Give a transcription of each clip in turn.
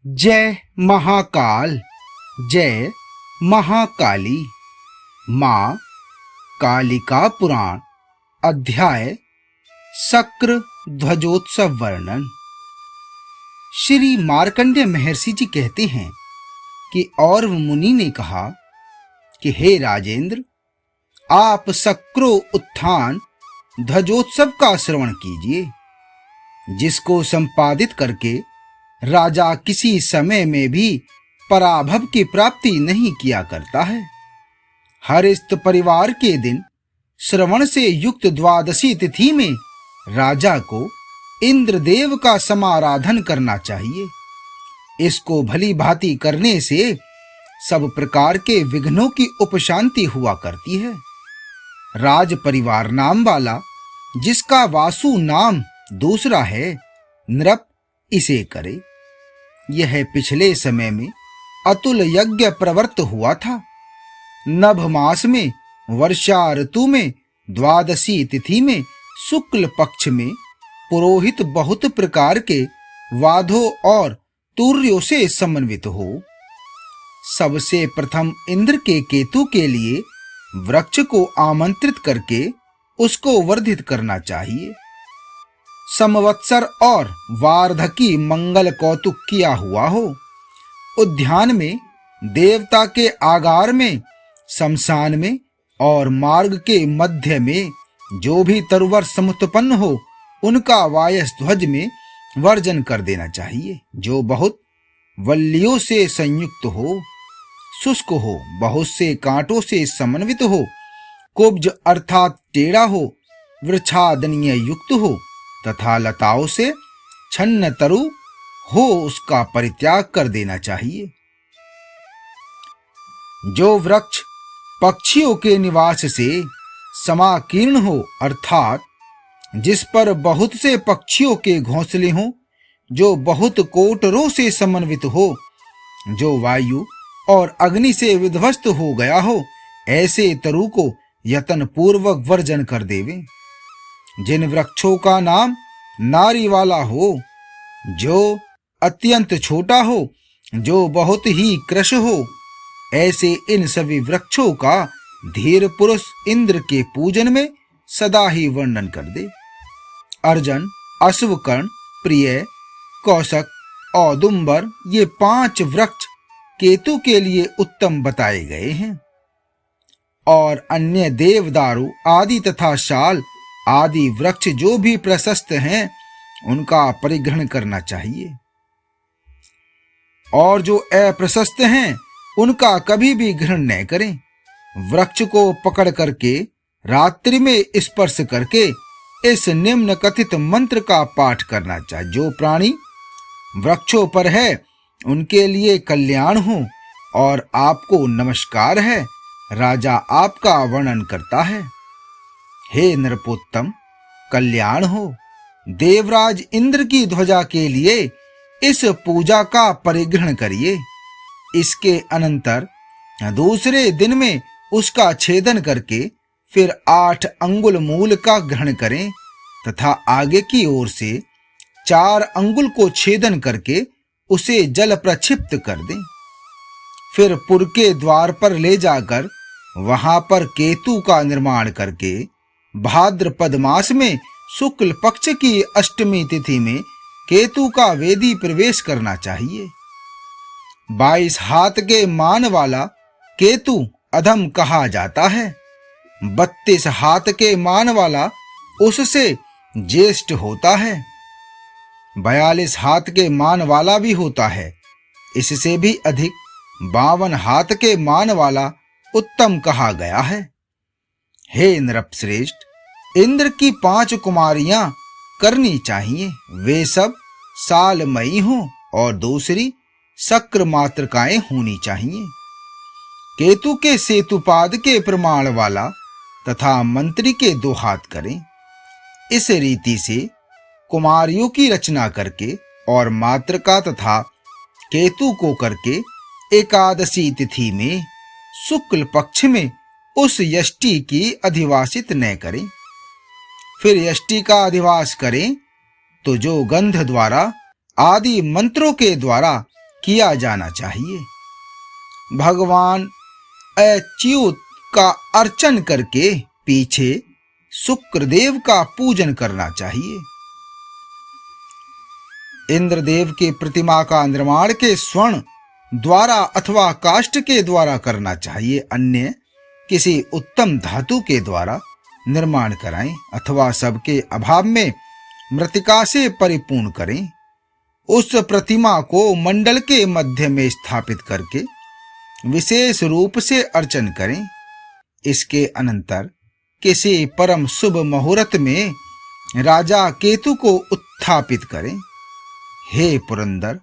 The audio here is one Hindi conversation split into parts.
जय महाकाल, जय महाकाली। माँ कालिका पुराण अध्याय शक्र ध्वजोत्सव वर्णन। श्री मार्कंडेय महर्षि जी कहते हैं कि और मुनि ने कहा कि हे राजेंद्र, आप शक्रो उत्थान ध्वजोत्सव का श्रवण कीजिए, जिसको संपादित करके राजा किसी समय में भी पराभव की प्राप्ति नहीं किया करता है। हरिस्त परिवार के दिन श्रवण से युक्त द्वादशी तिथि में राजा को इंद्रदेव का समाराधन करना चाहिए। इसको भली भांति करने से सब प्रकार के विघ्नों की उपशांति हुआ करती है। राज परिवार नाम वाला जिसका वासु नाम दूसरा है, नृप इसे करे। यह पिछले समय में अतुल यज्ञ प्रवृत्त हुआ था। नभ मास में वर्षा ऋतु में द्वादशी तिथि में शुक्ल पक्ष में पुरोहित बहुत प्रकार के वादों और तूर्यों से समन्वित हो। सबसे प्रथम इंद्र के केतु के लिए वृक्ष को आमंत्रित करके उसको वर्धित करना चाहिए। संवत्सर और वार्धकी मंगल कौतुक किया हुआ हो। उद्यान में, देवता के आगार में, शमशान में और मार्ग के मध्य में जो भी तरुवर समुत्पन्न हो, उनका वायस ध्वज में वर्जन कर देना चाहिए। जो बहुत वल्लियों से संयुक्त हो, शुष्क हो, बहुत से कांटों से समन्वित हो, कुब्ज अर्थात टेढ़ा हो, वृक्षादनीय युक्त हो तथा लताओं से छन्न तरु हो, उसका परित्याग कर देना चाहिए। जो वृक्ष पक्षियों के निवास से समाकीर्ण हो, अर्थात जिस पर बहुत से पक्षियों के घोंसले हों, जो बहुत कोटरों से समन्वित हो, जो वायु और अग्नि से विध्वस्त हो गया हो, ऐसे तरु को यतन पूर्वक वर्जन कर देवें। जिन वृक्षों का नाम नारी वाला हो, जो अत्यंत छोटा हो, जो बहुत ही कृश हो, ऐसे इन सभी वृक्षों का धीर पुरुष इंद्र के पूजन में सदा ही वर्णन कर दे। अर्जन, अश्वकर्ण, प्रिय, कौशक, औदुंबर ये 5 वृक्ष केतु के लिए उत्तम बताए गए हैं। और अन्य देवदारू आदि तथा शाल आदि वृक्ष जो भी प्रशस्त हैं, उनका परिग्रहण करना चाहिए। और जो अप्रशस्त हैं, उनका कभी भी ग्रहण न करें। वृक्ष को पकड़ करके रात्रि में स्पर्श करके इस निम्न कथित मंत्र का पाठ करना चाहिए। जो प्राणी वृक्षों पर है, उनके लिए कल्याण हो और आपको नमस्कार है। राजा आपका वर्णन करता है। हे नृपोत्तम, कल्याण हो। देवराज इंद्र की ध्वजा के लिए इस पूजा का परिग्रहण करिए। इसके अनंतर दूसरे दिन में उसका छेदन करके फिर 8 अंगुल मूल का ग्रहण करें तथा आगे की ओर से 4 अंगुल को छेदन करके उसे जल प्रक्षिप्त कर दें। फिर पुर के द्वार पर ले जाकर वहां पर केतु का निर्माण करके भाद्रपद मास में शुक्ल पक्ष की अष्टमी तिथि में केतु का वेदी प्रवेश करना चाहिए। 22 हाथ के मान वाला केतु अधम कहा जाता है। 32 हाथ के मान वाला उससे ज्येष्ठ होता है। 42 हाथ के मान वाला भी होता है। इससे भी अधिक 52 हाथ के मान वाला उत्तम कहा गया है। हे नृपश्रेष्ठ, इंद्र की 5 कुमारियां करनी चाहिए। वे सब सालमयी हों और दूसरी शक्र मातृकाएं होनी चाहिए। केतु के सेतुपाद के प्रमाण वाला तथा मंत्री के 2 हाथ करें। इस रीति से कुमारियों की रचना करके और मातृका तथा केतु को करके एकादशी तिथि में शुक्ल पक्ष में उस यष्टि की अधिवासित न करें। फिर यष्टि का अधिवास करें तो जो गंध द्वारा आदि मंत्रों के द्वारा किया जाना चाहिए। भगवान अच्युत का अर्चन करके पीछे शुक्रदेव का पूजन करना चाहिए। इंद्रदेव की प्रतिमा का निर्माण के स्वर्ण द्वारा अथवा काष्ठ के द्वारा करना चाहिए। अन्य किसी उत्तम धातु के द्वारा निर्माण कराएं अथवा सबके अभाव में मृत्तिका से परिपूर्ण करें। उस प्रतिमा को मंडल के मध्य में स्थापित करके विशेष रूप से अर्चन करें। इसके अनंतर किसी परम शुभ मुहूर्त में राजा केतु को उत्थापित करें। हे पुरंदर,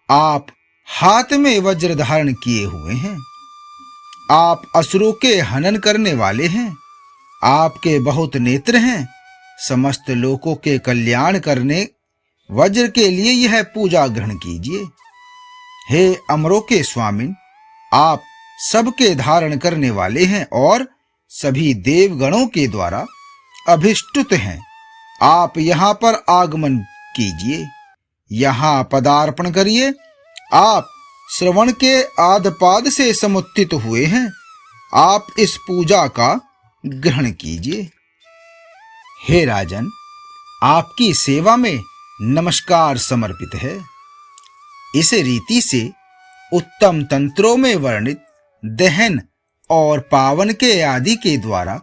आप हाथ में वज्र धारण किए हुए हैं। आप असुरों के हनन करने वाले हैं। आपके बहुत नेत्र हैं। समस्त लोकों के कल्याण करने वज्र के लिए यह पूजा ग्रहण कीजिए। हे अमरों के स्वामिन, आप सबके धारण करने वाले हैं और सभी देवगणों के द्वारा अभिष्टुत हैं। आप यहाँ पर आगमन कीजिए, यहाँ पदार्पण करिए। आप श्रवण के आदपाद से समुत्थित हुए हैं। आप इस पूजा का ग्रहण कीजिए। हे राजन, आपकी सेवा में नमस्कार समर्पित है। इस रीति से उत्तम तंत्रों में वर्णित दहन और पावन के आदि के द्वारा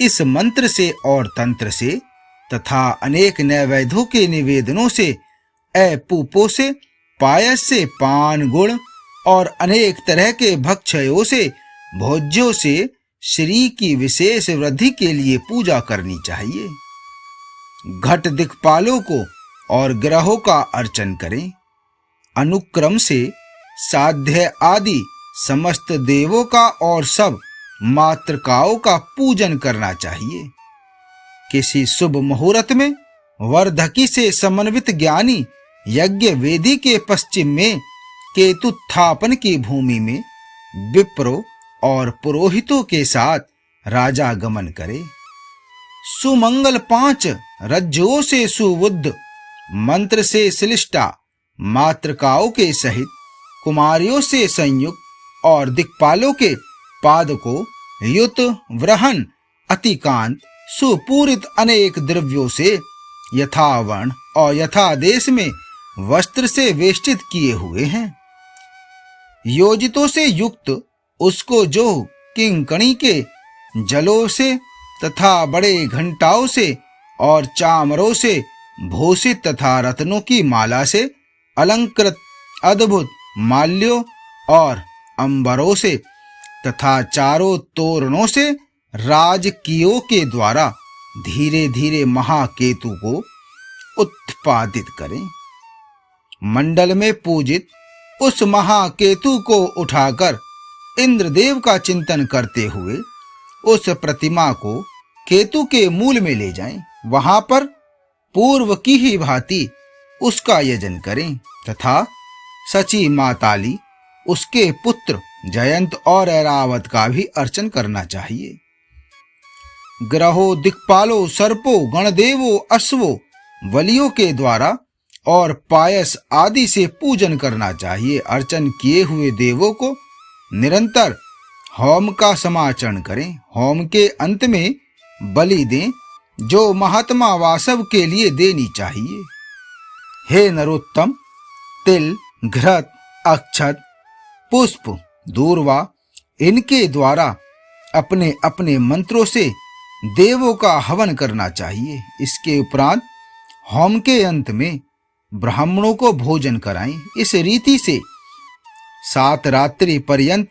इस मंत्र से और तंत्र से तथा अनेक नैवेद्यों के निवेदनों से, अपूपों से, पायस से, पान गुण और अनेक तरह के भक्षयों से, भोज्यों से श्री की विशेष वृद्धि के लिए पूजा करनी चाहिए। घट दिक्पालों को और ग्रहों का अर्चन करें। अनुक्रम से साध्य आदि समस्त देवों का और सब मातृकाओं का पूजन करना चाहिए। किसी शुभ मुहूर्त में वर्धकी से समन्वित ज्ञानी यज्ञ वेदी के पश्चिम में केतुत्थापन की भूमि में विप्रो और पुरोहितों के साथ राजा गमन करे। सुमंगल 5 रज्जुओं से सुबुद्ध मंत्र से श्लिष्टा मातृकाओं के सहित कुमारियों से संयुक्त और दिक्पालों के पाद को युत व्रहन अतिकांत सुपूरित अनेक द्रव्यों से यथावर्ण और यथा देश में वस्त्र से वेष्टित किए हुए हैं। योजितों से युक्त उसको जो किंकणी के जलों से तथा बड़े घंटाओं से और चामरों से भूषित तथा रत्नों की माला से अलंकृत अद्भुत माल्यों और अंबरों से तथा चारों तोरणों से राजकीयों के द्वारा धीरे धीरे महाकेतु को उत्पादित करें। मंडल में पूजित उस महाकेतु को उठाकर इंद्रदेव का चिंतन करते हुए उस प्रतिमा को केतु के मूल में ले जाएं। वहां पर पूर्व की ही भांति उसका यजन करें तथा सची माताली, उसके पुत्र जयंत और ऐरावत का भी अर्चन करना चाहिए। ग्रहों, दिक्पालों, सर्पों, गणदेवों, अश्वों, बलियों के द्वारा और पायस आदि से पूजन करना चाहिए। अर्चन किए हुए देवों को निरंतर होम का समाचरण करें। होम के अंत में बलि दें जो महात्मा वासव के लिए देनी चाहिए। हे नरोत्तम, तिल, घृत, अक्षत, पुष्प, दूर्वा इनके द्वारा अपने अपने मंत्रों से देवों का हवन करना चाहिए। इसके उपरांत होम के अंत में ब्राह्मणों को भोजन कराएं। इस रीति से 7 रात्रि पर्यंत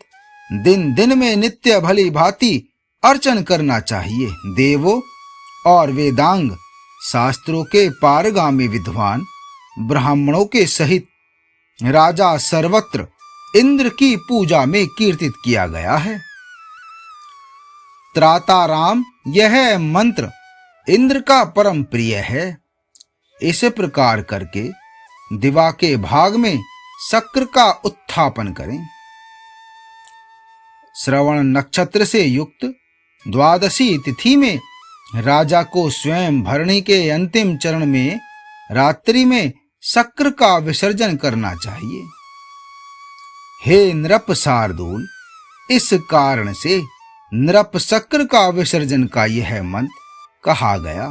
दिन दिन में नित्य भली भांति अर्चन करना चाहिए। देवों और वेदांग शास्त्रों के पारगामी विद्वान ब्राह्मणों के सहित राजा सर्वत्र इंद्र की पूजा में कीर्तित किया गया है। त्राताराम यह मंत्र इंद्र का परम प्रिय है। इस प्रकार करके दिवा के भाग में शक्र का उत्थापन करें। श्रवण नक्षत्र से युक्त द्वादशी तिथि में राजा को स्वयं भरणी के अंतिम चरण में रात्रि में शक्र का विसर्जन करना चाहिए। हे नृप शार्दूल, इस कारण से नृप शक्र का विसर्जन का यह मंत्र कहा गया।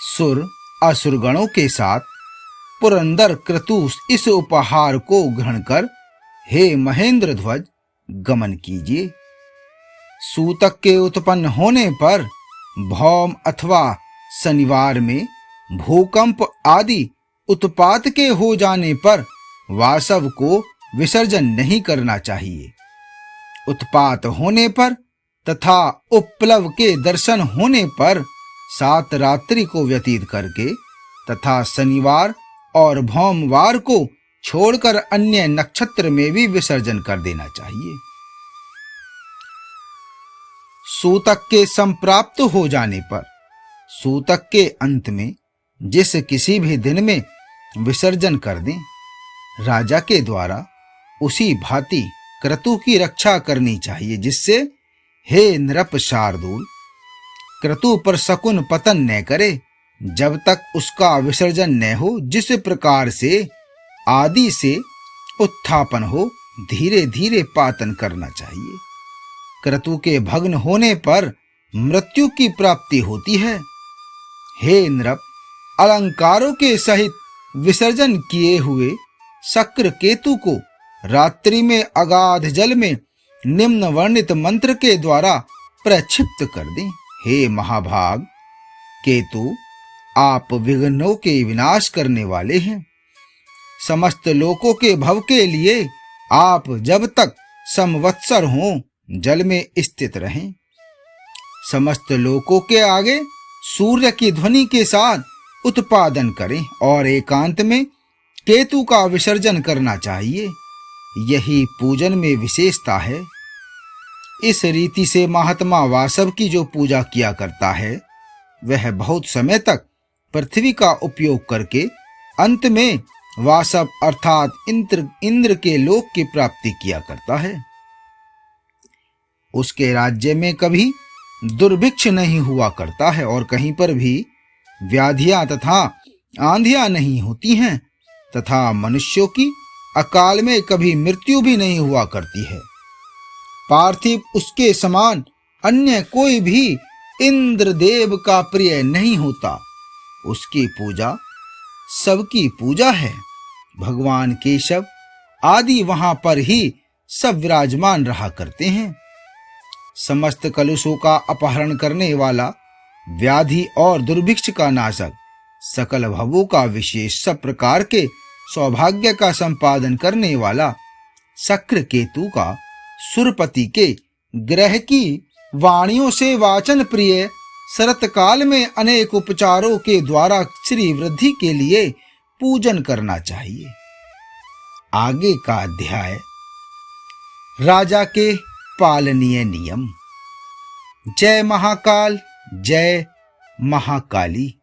सुर असुरगणों के साथ पुरंदर क्रतु इस उपहार को ग्रहण कर हे महेंद्र ध्वज गमन कीजिए। सूतक के उत्पन्न होने पर, भौम अथवा शनिवार में, भूकंप आदि उत्पात के हो जाने पर वासव को विसर्जन नहीं करना चाहिए। उत्पात होने पर तथा उपप्लव के दर्शन होने पर 7 रात्रि को व्यतीत करके तथा शनिवार और भौमवार को छोड़कर अन्य नक्षत्र में भी विसर्जन कर देना चाहिए। सूतक के संप्राप्त हो जाने पर सूतक के अंत में जिस किसी भी दिन में विसर्जन कर दें, राजा के द्वारा उसी भांति क्रतु की रक्षा करनी चाहिए, जिससे हे नृप शार्दूल, क्रतु पर शकुन पतन न करे जब तक उसका विसर्जन न हो। जिस प्रकार से आदि से उत्थापन हो, धीरे धीरे पातन करना चाहिए। क्रतु के भग्न होने पर मृत्यु की प्राप्ति होती है। हे नृप, अलंकारों के सहित विसर्जन किए हुए शक्र केतु को रात्रि में अगाध जल में निम्न वर्णित मंत्र के द्वारा प्रक्षिप्त कर दें। हे महाभाग केतु, आप विघ्नों के विनाश करने वाले हैं। समस्त लोकों के भव के लिए आप जब तक संवत्सर हों जल में स्थित रहें। समस्त लोकों के आगे सूर्य की ध्वनि के साथ उत्पादन करें और एकांत में केतु का विसर्जन करना चाहिए। यही पूजन में विशेषता है। इस रीति से महात्मा वासव की जो पूजा किया करता है, वह बहुत समय तक पृथ्वी का उपयोग करके अंत में वासव अर्थात इंद्र के लोक की प्राप्ति किया करता है। उसके राज्य में कभी दुर्भिक्ष नहीं हुआ करता है और कहीं पर भी व्याधियां तथा आंधियां नहीं होती हैं तथा मनुष्यों की अकाल में कभी मृत्यु भी नहीं हुआ करती है। पार्थिव उसके समान अन्य कोई भी इंद्रदेव का प्रिय नहीं होता। उसकी पूजा सबकी पूजा है। भगवान केशव आदि वहां पर ही सब विराजमान रहा करते हैं। समस्त कलुषों का अपहरण करने वाला, व्याधि और दुर्भिक्ष का नाशक, सकल भवों का विशेष, सब प्रकार के सौभाग्य का संपादन करने वाला, शक्र केतु का सुरपति के ग्रह की वाणियों से वाचन प्रिय, शरत काल में अनेक उपचारों के द्वारा श्री वृद्धि के लिए पूजन करना चाहिए। आगे का अध्याय राजा के पालनीय नियम। जय महाकाल, जय महाकाली।